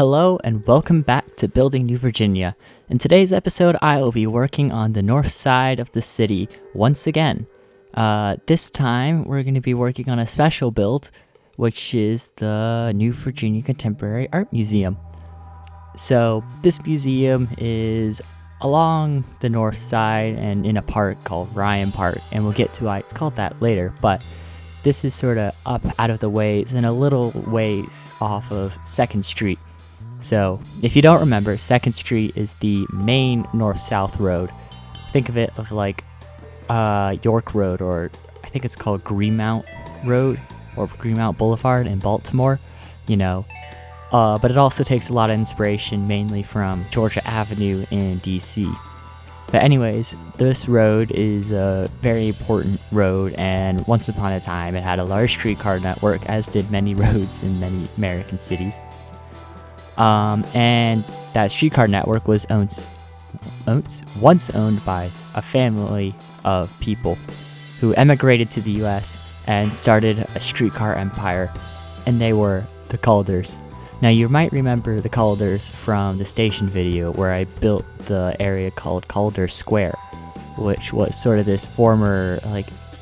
Hello and welcome back to Building New Virginia. In today's episode, I will be working on the north side of the city once again. This time, we're going to be working on a special build, which is the New Virginia Contemporary Art Museum. So, this museum is along the north side and in a park called Ryan Park, and we'll get to why it's called that later, but this is sort of up out of the ways and a little ways off of 2nd Street. So, if you don't remember, 2nd Street is the main north-south road. Think of it of like York Road, or I think it's called Greenmount Road or Greenmount Boulevard in Baltimore, but it also takes a lot of inspiration mainly from Georgia Avenue in DC. But anyways, this road is a very important road, and once upon a time it had a large streetcar network, as did many roads in many American cities. And that streetcar network was once owned by a family of people who emigrated to the US and started a streetcar empire, and they were the Calders. Now, you might remember the Calders from the station video where I built the area called Calder Square, which was sort of this former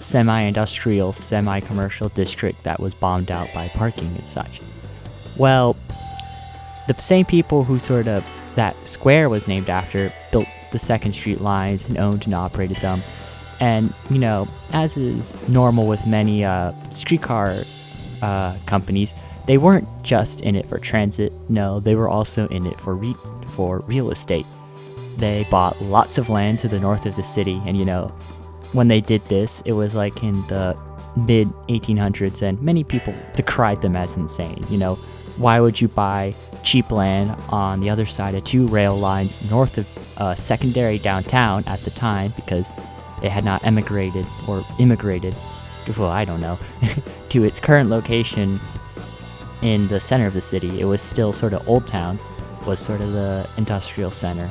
semi-industrial, semi-commercial district that was bombed out by parking and such. Well, the same people who that square was named after built the 2nd Street lines and owned and operated them. And, as is normal with many streetcar companies, they weren't just in it for transit. No, they were also in it for real estate. They bought lots of land to the north of the city, and when they did this, it was like in the mid 1800s, and many people decried them as insane. Why would you buy cheap land on the other side of 2 rail lines north of secondary downtown at the time, because it had not immigrated, well, I don't know, to its current location in the center of the city. It was still sort of Old Town, was sort of the industrial center.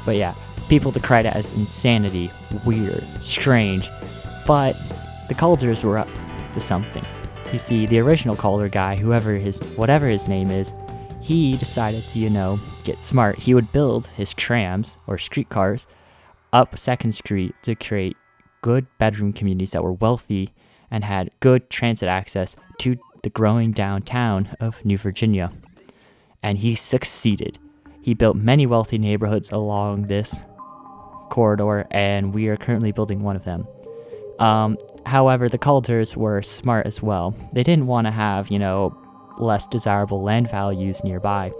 But yeah, people decried it as insanity, weird, strange, but the Calders were up to something. You see, the original Calder guy, whatever his name is, he decided to, get smart. He would build his trams, or streetcars, up 2nd Street to create good bedroom communities that were wealthy and had good transit access to the growing downtown of New Virginia. And he succeeded. He built many wealthy neighborhoods along this corridor, and we are currently building one of them. However, the Calders were smart as well. They didn't want to have, less desirable land values nearby.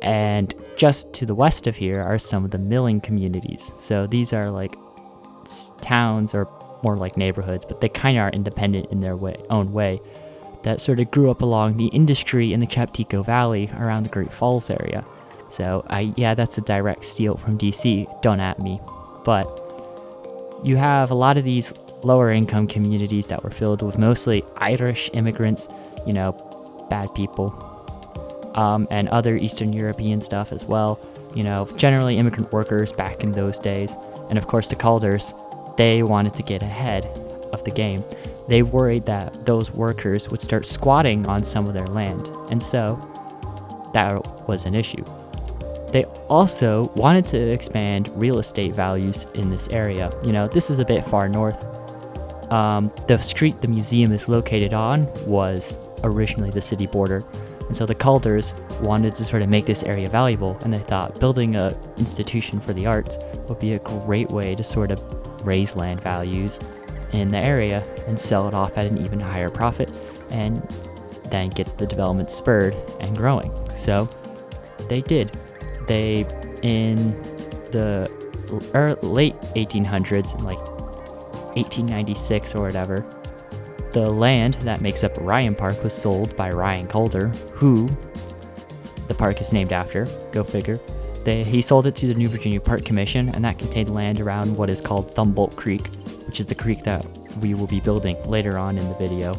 And just to the west of here are some of the milling communities. So these are like towns, or more like neighborhoods, but they kind of are independent in their own way, that sort of grew up along the industry in the Chaptico Valley around the Great Falls area. So that's a direct steal from DC, don't at me. But you have a lot of these lower income communities that were filled with mostly Irish immigrants, bad people, and other Eastern European stuff as well, generally immigrant workers back in those days. And of course the Calders, they wanted to get ahead of the game. They worried that those workers would start squatting on some of their land, and so that was an issue. They also wanted to expand real estate values in this area. This is a bit far north. The street the museum is located on was originally the city border, and so the Calders wanted to sort of make this area valuable, and they thought building an institution for the arts would be a great way to sort of raise land values in the area and sell it off at an even higher profit, and then get the development spurred and growing. So they did. They, in the late 1800s, like 1896 or whatever, the land that makes up Ryan Park was sold by Ryan Calder, who the park is named after. Go figure. He sold it to the New Virginia Park Commission, and that contained land around what is called Thumboldt Creek, which is the creek that we will be building later on in the video.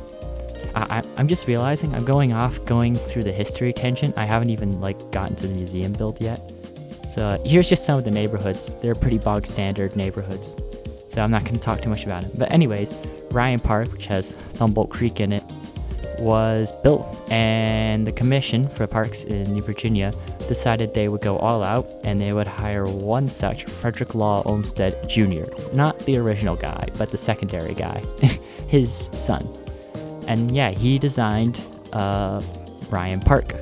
I'm just realizing I'm going through the history tangent. I haven't even gotten to the museum build yet. So here's just some of the neighborhoods. They're pretty bog standard neighborhoods, so I'm not going to talk too much about it. But anyways, Ryan Park, which has Thumboldt Creek in it, was built, and the Commission for Parks in New Virginia decided they would go all out, and they would hire one such, Frederick Law Olmsted Jr., not the original guy, but the secondary guy, his son. And yeah, he designed Ryan Park,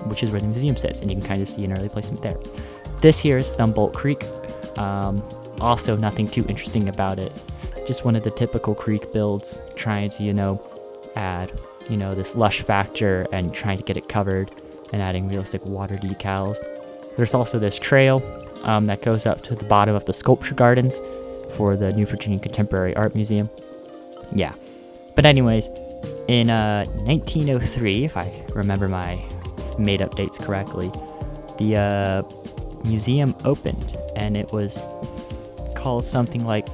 which is where the museum sits, and you can kind of see an early placement there. This here is Thumboldt Creek. Also, nothing too interesting about it. Just one of the typical creek builds, trying to, add, this lush factor and trying to get it covered and adding realistic water decals. There's also this trail that goes up to the bottom of the sculpture gardens for the New Virginia Contemporary Art Museum. Yeah. But anyways, in 1903, if I remember my made-up dates correctly, the museum opened, and it was called something like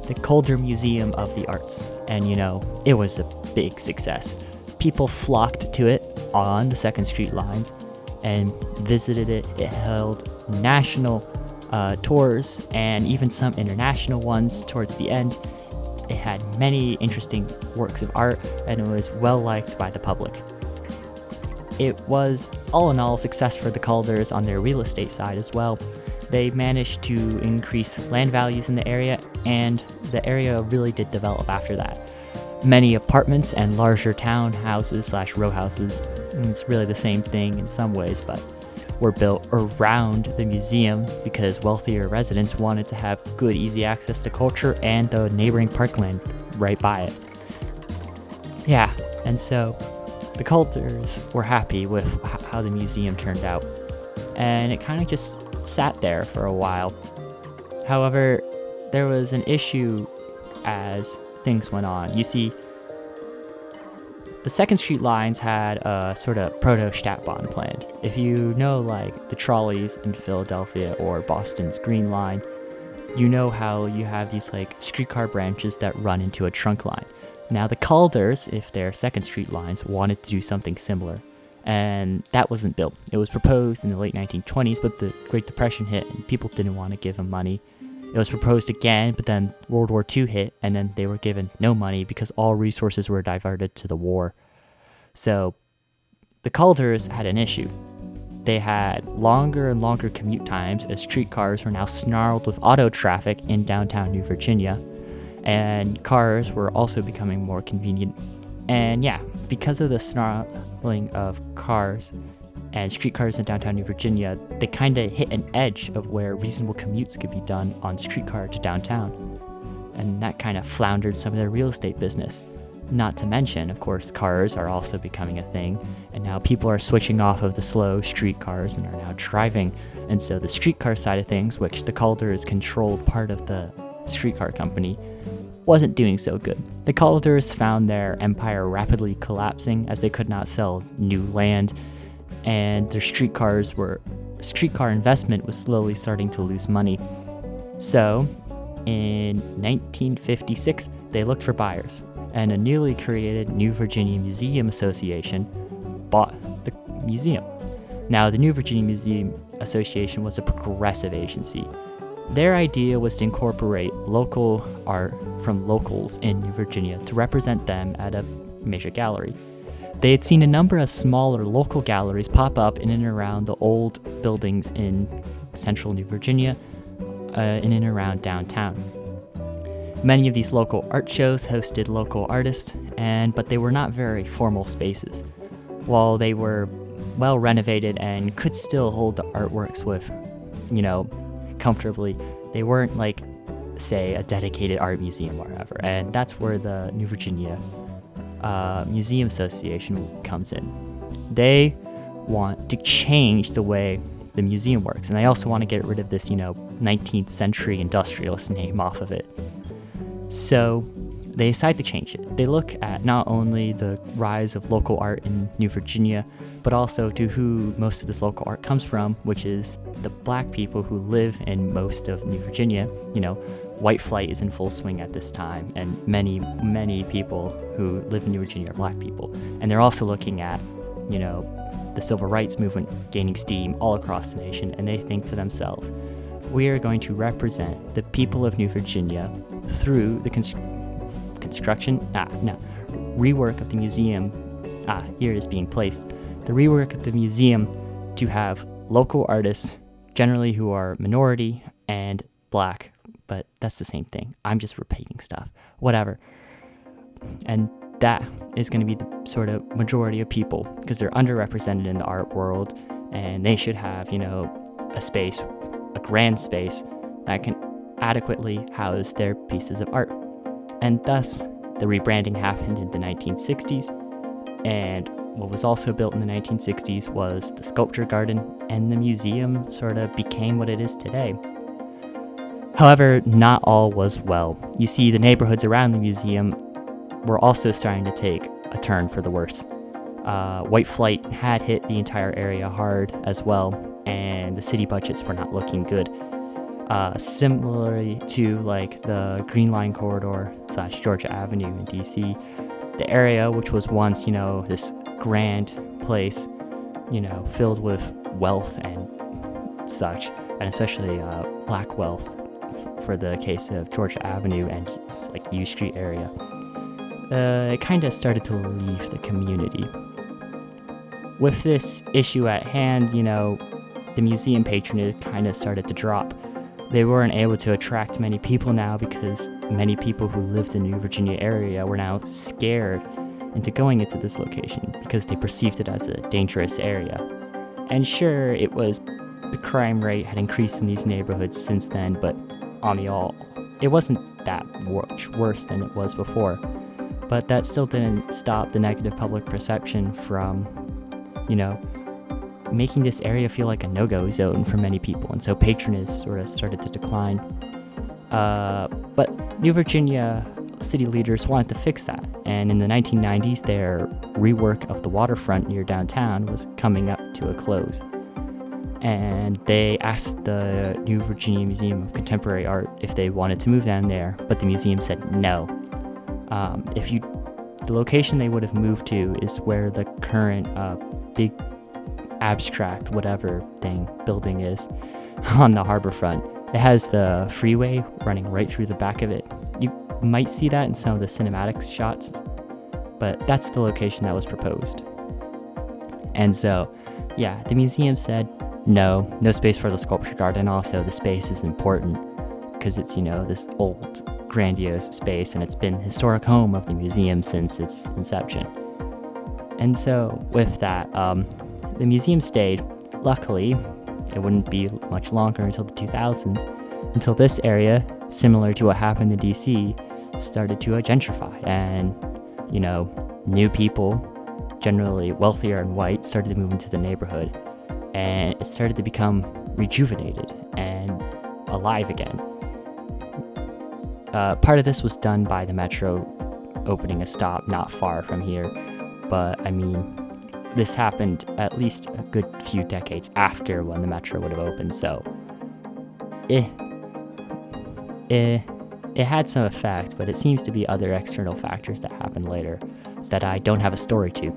the Calder Museum of the Arts. And, it was a big success. People flocked to it on the 2nd Street lines and visited it. It held national tours and even some international ones towards the end. It had many interesting works of art, and it was well liked by the public. It was, all in all, a success for the Calders on their real estate side as well. They managed to increase land values in the area, and the area really did develop after that. Many apartments and larger townhouses/row houses, and it's really the same thing in some ways, but were built around the museum because wealthier residents wanted to have good, easy access to culture and the neighboring parkland right by it. Yeah, and so the Calders were happy with how the museum turned out, and it kind of just sat there for a while. However, there was an issue as things went on. You see, the 2nd Street lines had a sort of proto-Stadtbahn planned. If you know, like, the trolleys in Philadelphia or Boston's Green Line, you know how you have these, like, streetcar branches that run into a trunk line. Now, the Calders, if they're 2nd Street lines, wanted to do something similar, and that wasn't built. It was proposed in the late 1920s, but the Great Depression hit, and people didn't want to give them money. It was proposed again, but then World War II hit, and then they were given no money because all resources were diverted to the war. So the Calders had an issue. They had longer and longer commute times as streetcars were now snarled with auto traffic in downtown New Virginia, and cars were also becoming more convenient. And yeah, because of the snarling of cars and streetcars in downtown New Virginia, they kind of hit an edge of where reasonable commutes could be done on streetcar to downtown. And that kind of floundered some of their real estate business. Not to mention, of course, cars are also becoming a thing, and now people are switching off of the slow streetcars and are now driving. And so the streetcar side of things, which the Calders controlled part of the streetcar company, wasn't doing so good. The Calders found their empire rapidly collapsing as they could not sell new land, and their streetcar investment was slowly starting to lose money. So, in 1956, they looked for buyers, and a newly created New Virginia Museum Association bought the museum. Now, the New Virginia Museum Association was a progressive agency. Their idea was to incorporate local art from locals in New Virginia to represent them at a major gallery. They had seen a number of smaller local galleries pop up in and around the old buildings in central New Virginia, in and around downtown. Many of these local art shows hosted local artists, but they were not very formal spaces. While they were well renovated and could still hold the artworks with, comfortably, they weren't like, say, a dedicated art museum or whatever. And that's where the New Virginia Museum Association comes in. They want to change the way the museum works, and they also want to get rid of this, 19th century industrialist name off of it. So they decide to change it. They look at not only the rise of local art in New Virginia, but also to who most of this local art comes from, which is the black people who live in most of New Virginia. White flight is in full swing at this time, and many, many people who live in New Virginia are black people. And they're also looking at, the civil rights movement gaining steam all across the nation, and they think to themselves, we are going to represent the people of New Virginia through the rework of the museum, here it is being placed, the rework of the museum to have local artists, generally who are minority and black, but that's the same thing. I'm just repeating stuff, whatever. And that is going to be the sort of majority of people because they're underrepresented in the art world, and they should have, a space, a grand space that can adequately house their pieces of art. And thus, the rebranding happened in the 1960s, and what was also built in the 1960s was the sculpture garden, and the museum sort of became what it is today. However, not all was well. You see, the neighborhoods around the museum were also starting to take a turn for the worse. White flight had hit the entire area hard as well, and the city budgets were not looking good. Similarly to like the Green Line corridor / Georgia Avenue in DC, the area which was once, this grand place, filled with wealth and such, and especially black wealth for the case of Georgia Avenue and like U Street area. It kind of started to leave the community. With this issue at hand, the museum patronage kind of started to drop. They weren't able to attract many people now because many people who lived in the New Virginia area were now scared into going into this location because they perceived it as a dangerous area. And sure, the crime rate had increased in these neighborhoods since then, but on the all, it wasn't that much worse than it was before. But that still didn't stop the negative public perception from, making this area feel like a no-go zone for many people, and so patronage sort of started to decline. But New Virginia city leaders wanted to fix that, and in the 1990s, their rework of the waterfront near downtown was coming up to a close. And they asked the New Virginia Museum of Contemporary Art if they wanted to move down there, but the museum said no. The location they would have moved to is where the current big abstract whatever thing building is on the harbor front. It has the freeway running right through the back of it. You might see that in some of the cinematics shots, but that's the location that was proposed. And so, the museum said no space for the sculpture garden. Also, the space is important because it's, this old grandiose space, and it's been the historic home of the museum since its inception. And so with that, the museum stayed. Luckily, it wouldn't be much longer until the 2000s, until this area, similar to what happened in DC, started to gentrify, and new people, generally wealthier and white, started to move into the neighborhood, and it started to become rejuvenated and alive again. Part of this was done by the Metro opening a stop not far from here, but this happened at least a good few decades after when the Metro would have opened, so it had some effect, but it seems to be other external factors that happened later that I don't have a story to.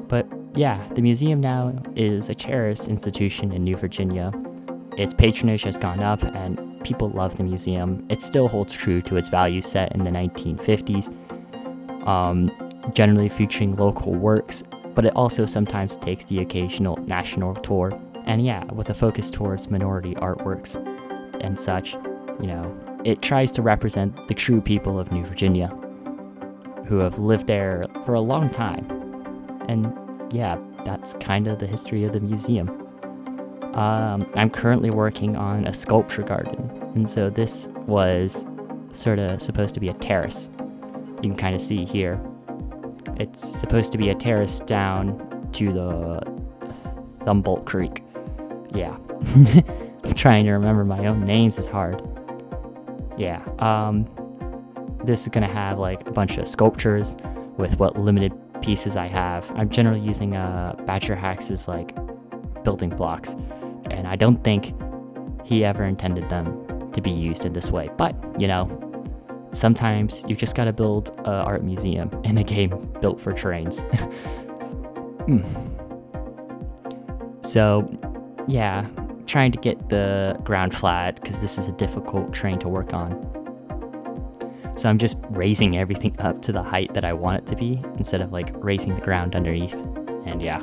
But the museum now is a cherished institution in New Virginia. Its patronage has gone up, and people love the museum. It still holds true to its value set in the 1950s, generally featuring local works, but it also sometimes takes the occasional national tour. And with a focus towards minority artworks and such, it tries to represent the true people of New Virginia who have lived there for a long time. And that's kind of the history of the museum. I'm currently working on a sculpture garden, and so this was sort of supposed to be a terrace. You can kind of see here. It's supposed to be a terrace down to the Humboldt Creek. Trying to remember my own names is hard. This is gonna have like a bunch of sculptures with what limited pieces I have. I'm generally using Badger Hax's like building blocks, and I don't think he ever intended them to be used in this way. But sometimes you just gotta build an art museum in a game built for trains. So, trying to get the ground flat because this is a difficult train to work on. So I'm just raising everything up to the height that I want it to be instead of like raising the ground underneath. And yeah,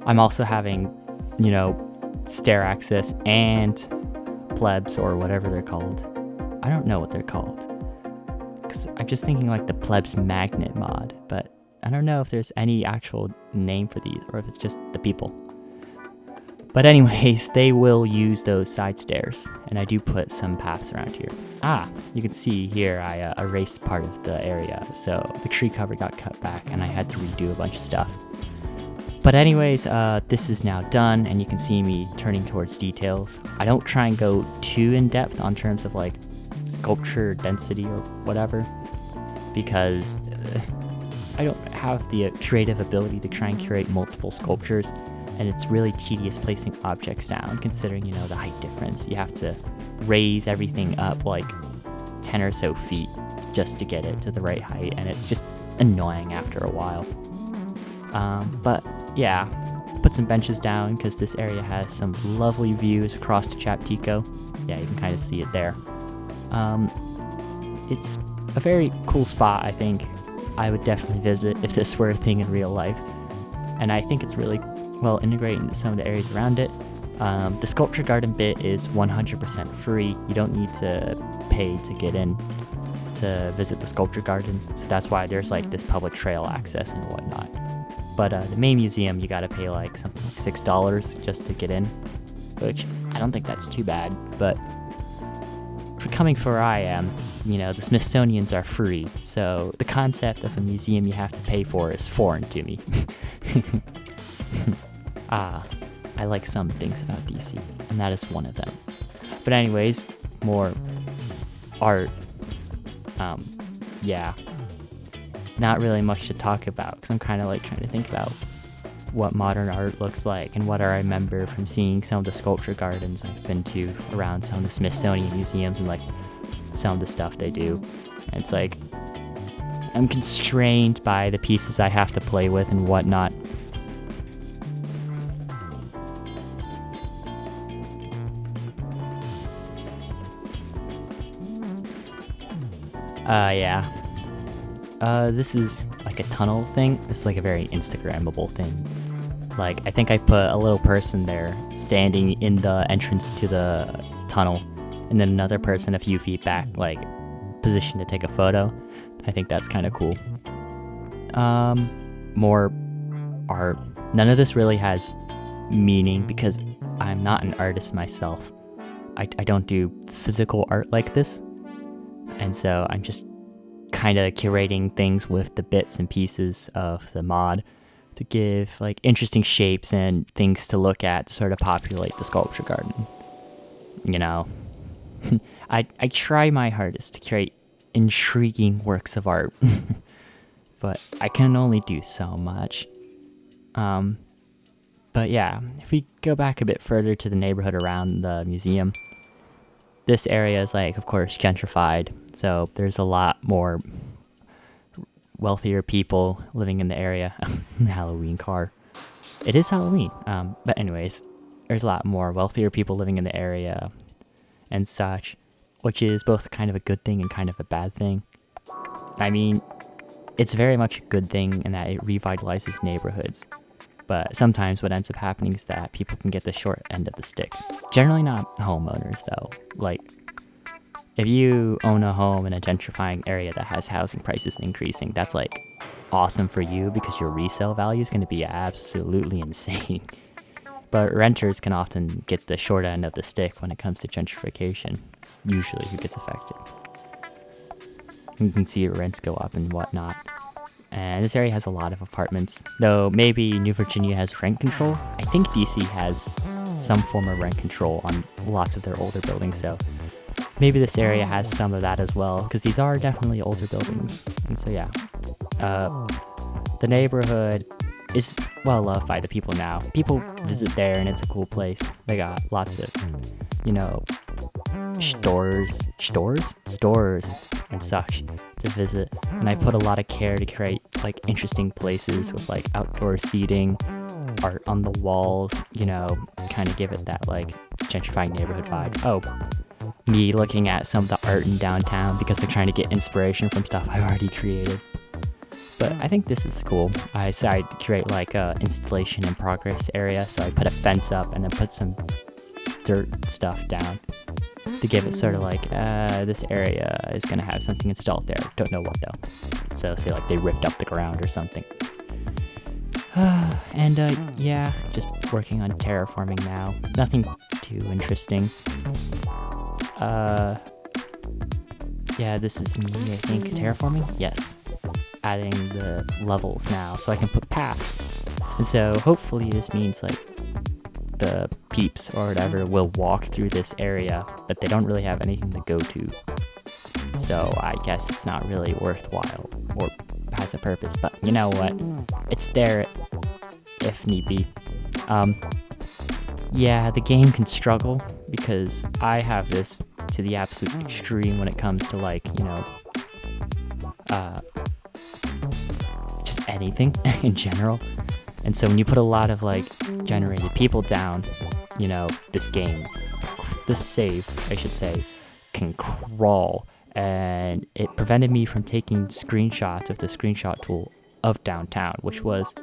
I'm also having, stair access and plebs or whatever they're called. I don't know what they're called. Because I'm just thinking like the plebs magnet mod, but I don't know if there's any actual name for these or if it's just the people. But anyways, they will use those side stairs, and I do put some paths around here. You can see here I erased part of the area, so the tree cover got cut back and I had to redo a bunch of stuff. But anyways, this is now done, and you can see me turning towards details. I don't try and go too in-depth on terms of like sculpture density or whatever, because I don't have the creative ability to try and curate multiple sculptures. And it's really tedious placing objects down, considering, the height difference. You have to raise everything up like 10 or so feet just to get it to the right height, and it's just annoying after a while. But yeah, put some benches down because this area has some lovely views across to Chaptico. Yeah, you can kind of see it there. It's a very cool spot, I think. I would definitely visit if this were a thing in real life. And I think it's really well integrated into some of the areas around it. The sculpture garden bit is 100% free. You don't need to pay to get in to visit the sculpture garden, so that's why there's like this public trail access and whatnot. But the main museum, you gotta pay like something like $6 just to get in, which I don't think that's too bad. But for coming from where I am, the Smithsonian's are free, so the concept of a museum you have to pay for is foreign to me. I like some things about DC, and that is one of them. But anyways, more art. Yeah, not really much to talk about, because I'm kind of like trying to think about what modern art looks like and what I remember from seeing some of the sculpture gardens I've been to around some of the Smithsonian museums and like some of the stuff they do. And it's like, I'm constrained by the pieces I have to play with and whatnot. Yeah. This is like a tunnel thing. This is like a very Instagrammable thing. Like, I think I put a little person there standing in the entrance to the tunnel, and then another person a few feet back, like, positioned to take a photo. I think that's kind of cool. More art. None of this really has meaning because I'm not an artist myself. I don't do physical art like this. And so I'm just kind of curating things with the bits and pieces of the mod to give like interesting shapes and things to look at to sort of populate the sculpture garden. I try my hardest to create intriguing works of art, but I can only do so much. But yeah, if we go back a bit further to the neighborhood around the museum, this area is like, of course, gentrified, so there's a lot more wealthier people living in the area. Halloween car. It is Halloween. But anyways, there's a lot more wealthier people living in the area and such, which is both kind of a good thing and kind of a bad thing. I mean, it's very much a good thing in that it revitalizes neighborhoods. But sometimes what ends up happening is that people can get the short end of the stick. Generally not homeowners, though. Like, if you own a home in a gentrifying area that has housing prices increasing, that's like awesome for you because your resale value is going to be absolutely insane. But renters can often get the short end of the stick when it comes to gentrification. It's usually who gets affected. You can see rents go up and whatnot. And this area has a lot of apartments, though maybe New Virginia has rent control. I think DC has some form of rent control on lots of their older buildings, so maybe this area has some of that as well, because these are definitely older buildings. And so yeah, the neighborhood is well loved by the people now. People visit there and it's a cool place. They got lots of, stores and such to visit, and I put a lot of care to create like interesting places with like outdoor seating, art on the walls, kind of give it that like gentrifying neighborhood vibe. Oh, me looking at some of the art in downtown because they're trying to get inspiration from stuff I've already created. But I think this is cool. I decided to create like a installation in progress area, so I put a fence up and then put some dirt stuff down to give it sort of like, this area is gonna have something installed there. Don't know what though. So say like they ripped up the ground or something. And yeah, just working on terraforming now. Nothing too interesting. Yeah, this is me, I think, terraforming? Yes. Adding the levels now so I can put paths. And so hopefully this means like the peeps or whatever will walk through this area, but they don't really have anything to go to. So I guess it's not really worthwhile or has a purpose, but you know what? It's there if need be. Yeah, the game can struggle because I have this to the absolute extreme when it comes to like, you know, just anything in general. And so when you put a lot of like generated people down, you know, this save, I should say, can crawl. And it prevented me from taking screenshots of the screenshot tool of downtown, which was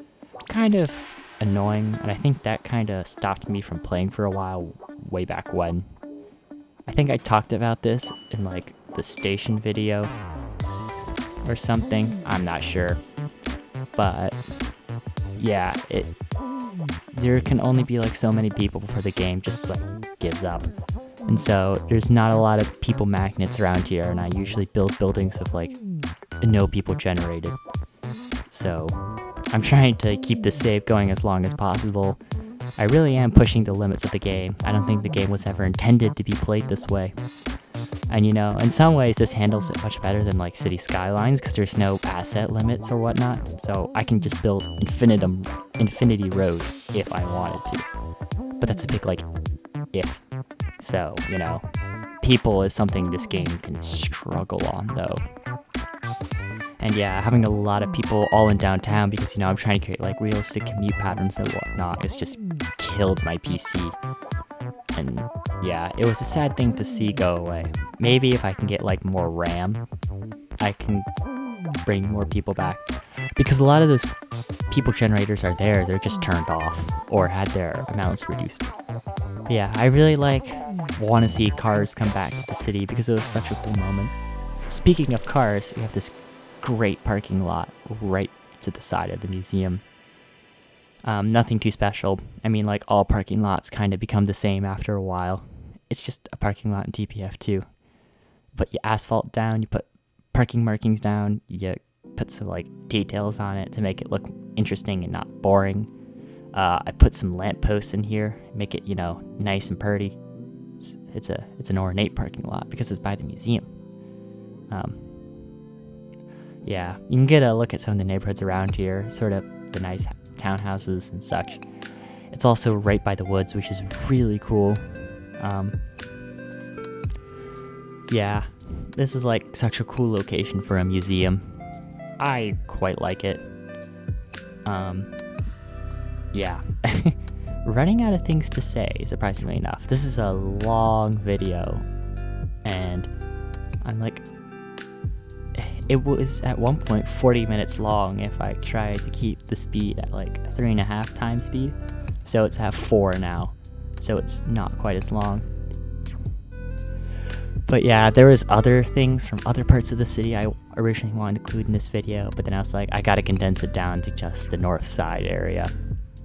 kind of annoying. And I think that kind of stopped me from playing for a while way back when. I think I talked about this in like the station video or something. I'm not sure. But yeah, there can only be like so many people before the game just like gives up. And so there's not a lot of people magnets around here, and I usually build buildings with like no people generated. So I'm trying to keep this save going as long as possible. I really am pushing the limits of the game. I don't think the game was ever intended to be played this way. And you know, in some ways this handles it much better than like City Skylines because there's no asset limits or whatnot. So I can just build infinity roads if I wanted to. But that's a big like if. So, you know, people is something this game can struggle on though. And yeah, having a lot of people all in downtown because, you know, I'm trying to create like realistic commute patterns and whatnot, it's just killed my PC. And yeah, it was a sad thing to see go away. Maybe if I can get like more RAM, I can bring more people back. Because a lot of those people generators are there, they're just turned off or had their amounts reduced. But yeah, I really want to see cars come back to the city because it was such a cool moment. Speaking of cars, we have this great parking lot right to the side of the museum. Nothing too special. I mean, like all parking lots kind of become the same after a while. It's just a parking lot in TPF2. But you asphalt down, you put parking markings down, you put some like details on it to make it look interesting and not boring. I put some lampposts in here, make it, you know, nice and pretty. It's an ornate parking lot because it's by the museum. Yeah, you can get a look at some of the neighborhoods around here, sort of the nice townhouses and such. It's also right by the woods, which is really cool. Yeah, this is like such a cool location for a museum. I quite like it. Yeah. Running out of things to say, surprisingly enough. This is a long video, and I'm like, it was at one point 40 minutes long if I tried to keep the speed at like 3.5 times speed. So it's at 4 now, so it's not quite as long. But yeah, there was other things from other parts of the city I originally wanted to include in this video, but then I was like, I gotta condense it down to just the north side area.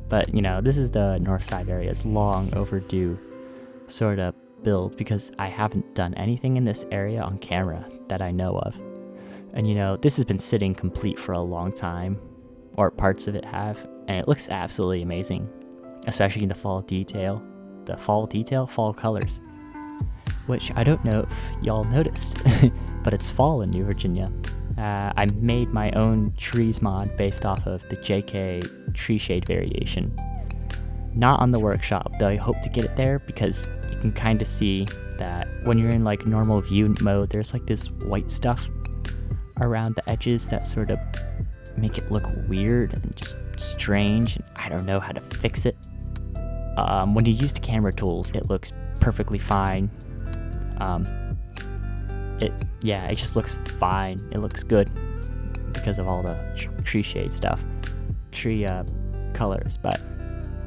But you know, this is the north side area. It's long overdue sort of build because I haven't done anything in this area on camera that I know of. And you know, this has been sitting complete for a long time, or parts of it have, and it looks absolutely amazing, especially in the fall detail. Fall colors. Which I don't know if y'all noticed, but it's fall in New Virginia. I made my own trees mod based off of the JK tree shade variation. Not on the workshop, though I hope to get it there because you can kind of see that when you're in like normal view mode, there's like this white stuff around the edges that sort of make it look weird and just strange, and I don't know how to fix it. When you use the camera tools, it looks perfectly fine. it just looks fine. It looks good because of all the tree shade stuff, tree colors. But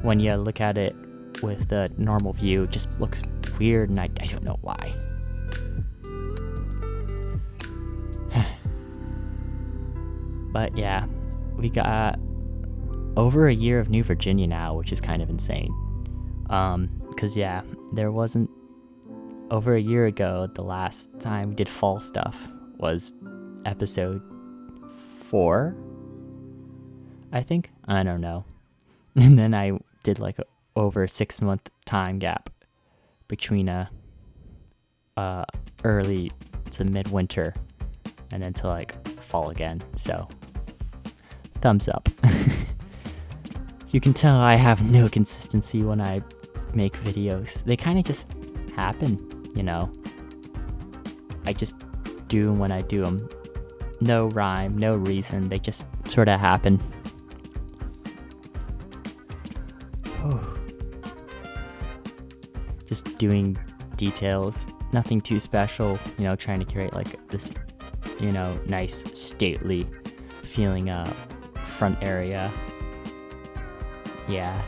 when you look at it with the normal view, it just looks weird, and I don't know why. But yeah, we got over a year of New Virginia now, which is kind of insane. Because yeah, there wasn't over a year ago. The last time we did fall stuff was episode 4, I think. I don't know. And then I did like over a 6-month time gap between early to midwinter and then to like fall again. So thumbs up. You can tell I have no consistency when I make videos. They kind of just happen, you know. I just do them when I do them. No rhyme, no reason. They just sort of happen. Just doing details, nothing too special, you know, trying to create like this, you know, nice stately feeling front area. Yeah.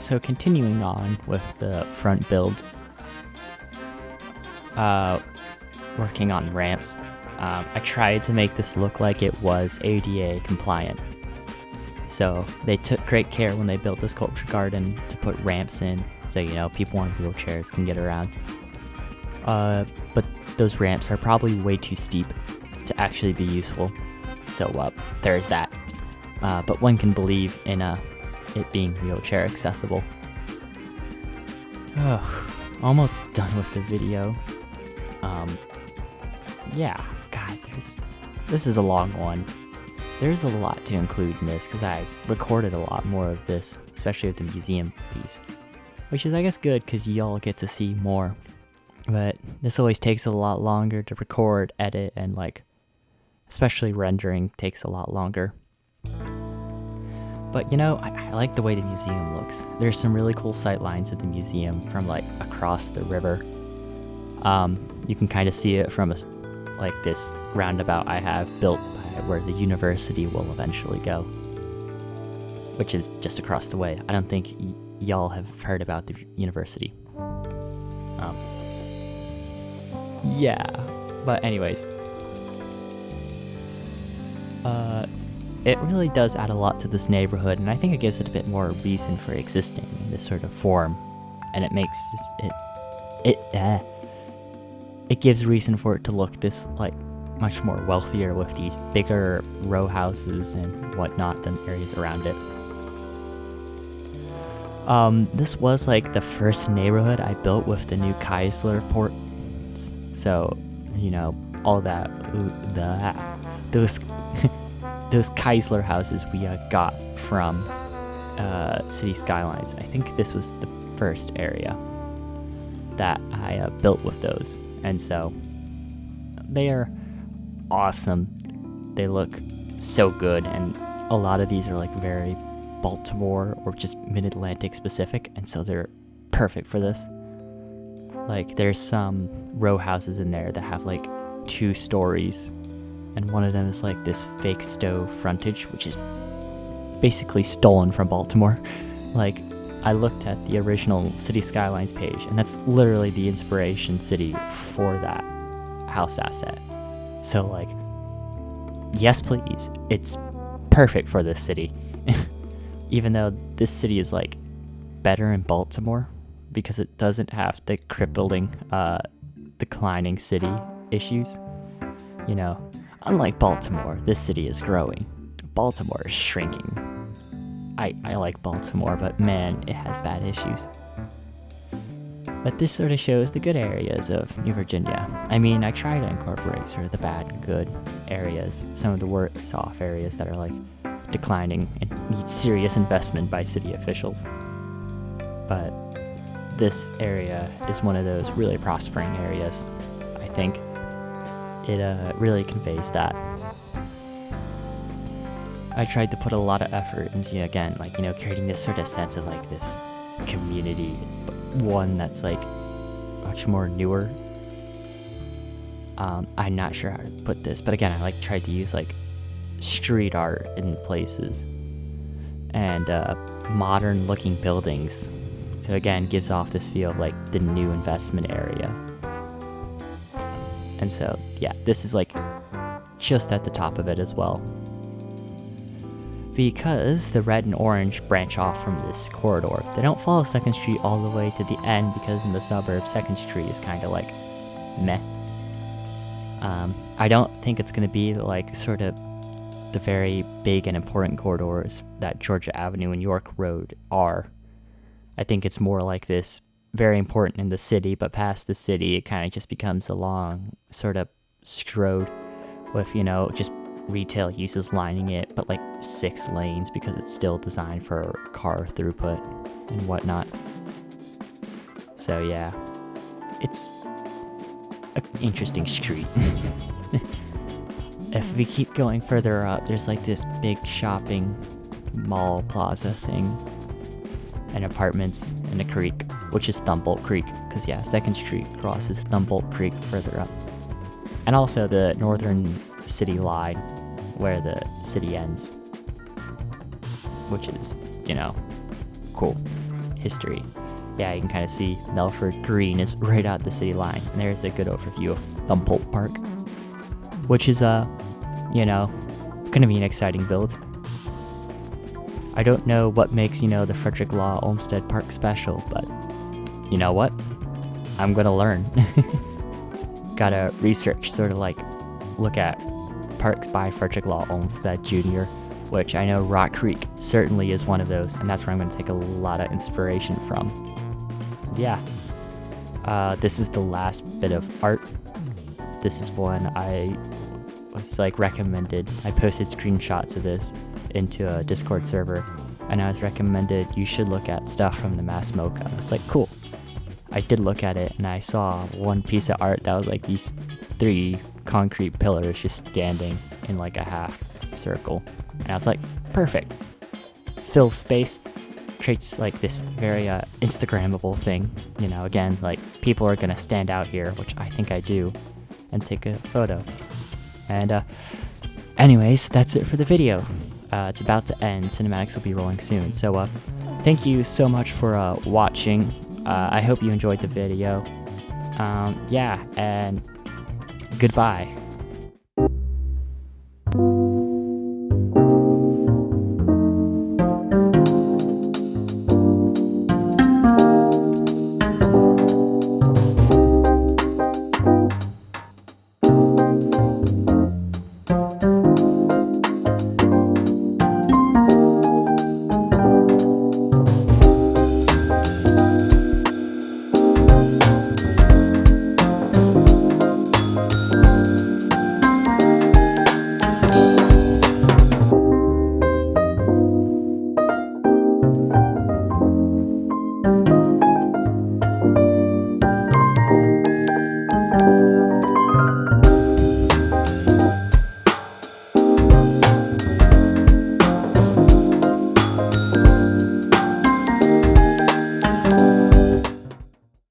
So continuing on with the front build, working on ramps, I tried to make this look like it was ADA compliant. So they took great care when they built the sculpture garden to put ramps in, so you know people on wheelchairs can get around. But those ramps are probably way too steep to actually be useful. So there's that. But one can believe in it being wheelchair accessible. Almost done with the video. Yeah, God, this is a long one. There's a lot to include in this because I recorded a lot more of this, especially with the museum piece, which is I guess good because y'all get to see more. But this always takes a lot longer to record, edit, and like, especially rendering takes a lot longer. But you know, I like the way the museum looks. There's some really cool sight lines at the museum from like across the river. You can kind of see it from like this roundabout I have built by where the university will eventually go, which is just across the way. I don't think y'all have heard about the university. Yeah, but anyways. It really does add a lot to this neighborhood, and I think it gives it a bit more reason for existing in this sort of form, and it makes it gives reason for it to look this like much more wealthier with these bigger row houses and whatnot than areas around it. This was like the first neighborhood I built with the new Keisler ports, so you know all that those Keisler houses we got from City Skylines. I think this was the first area that I built with those, and so they are awesome. They look so good, and a lot of these are like very Baltimore or just Mid-Atlantic specific, and so they're perfect for this. Like there's some row houses in there that have like 2 stories, and one of them is like this fake stove frontage, which is basically stolen from Baltimore. Like, I looked at the original City Skylines page, and that's literally the inspiration city for that house asset. So, like, yes, please. It's perfect for this city. Even though this city is, like, better in Baltimore, because it doesn't have the crippling, declining city issues. You know, unlike Baltimore, this city is growing. Baltimore is shrinking. I like Baltimore, but man, it has bad issues. But this sort of shows the good areas of New Virginia. I mean, I try to incorporate sort of the bad and good areas, some of the worse off areas that are like declining and need serious investment by city officials. But this area is one of those really prospering areas. I think it really conveys that. I tried to put a lot of effort into, again, like, creating this sort of sense of like this community, but one that's like much more newer. I'm not sure how to put this, but again, I like tried to use like street art in places and modern looking buildings. So again, gives off this feel of like the new investment area. And so, yeah, this is like just at the top of it as well. Because the red and orange branch off from this corridor, they don't follow 2nd Street all the way to the end, because in the suburbs, 2nd Street is kind of like meh. I don't think it's going to be like sort of the very big and important corridors that Georgia Avenue and York Road are. I think it's more like this, very important in the city, but past the city, it kind of just becomes a long sort of strode with, just retail uses lining it, but like 6 lanes because it's still designed for car throughput and whatnot. So yeah, it's an interesting street. If we keep going further up, there's like this big shopping mall plaza thing and apartments in a creek, which is Humboldt Creek, because yeah, 2nd Street crosses Humboldt Creek further up. And also the northern city line where the city ends, which is, cool history. Yeah, you can kind of see Melford Green is right out the city line, and there's a good overview of Humboldt Park, which is gonna be an exciting build. I don't know what makes, the Frederick Law Olmsted Park special, but you know what? I'm gonna learn. Gotta research, sort of like look at parks by Frederick Law Olmsted Jr., which I know Rock Creek certainly is one of those, and that's where I'm gonna take a lot of inspiration from. Yeah. This is the last bit of art. This is one I was like recommended. I posted screenshots of this into a Discord server, and I was recommended you should look at stuff from the Mass Mocha. I was like, cool. I did look at it, and I saw one piece of art that was like these 3 concrete pillars just standing in like a half circle, and I was like, perfect. Fill space, creates like this very Instagrammable thing. Again, like people are gonna stand out here, which I think I do, and take a photo. And anyways, that's it for the video. It's about to end. Cinematics will be rolling soon. So thank you so much for watching. I hope you enjoyed the video. Yeah, and goodbye.